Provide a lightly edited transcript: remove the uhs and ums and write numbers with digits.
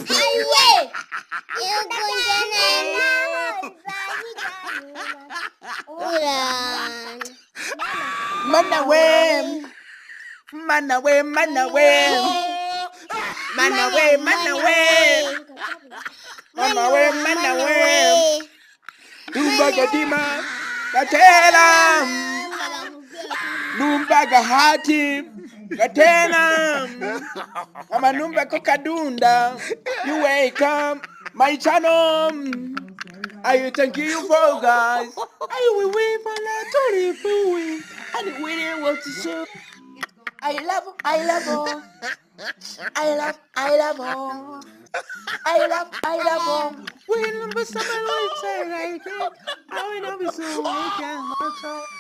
Highway. Ulan. Man away, man away, man away, man away, man away, man away, man away. Dumbaga dima, gatela, dumbaga hati, gatela. Mama numba kokadunda, you wake up, my channel. I thank you for guys. I will wait for that to the and we want to show. I love, I love, all. I love, I love, all. I love, all. We number 7 we say like it. I will not be so we can also.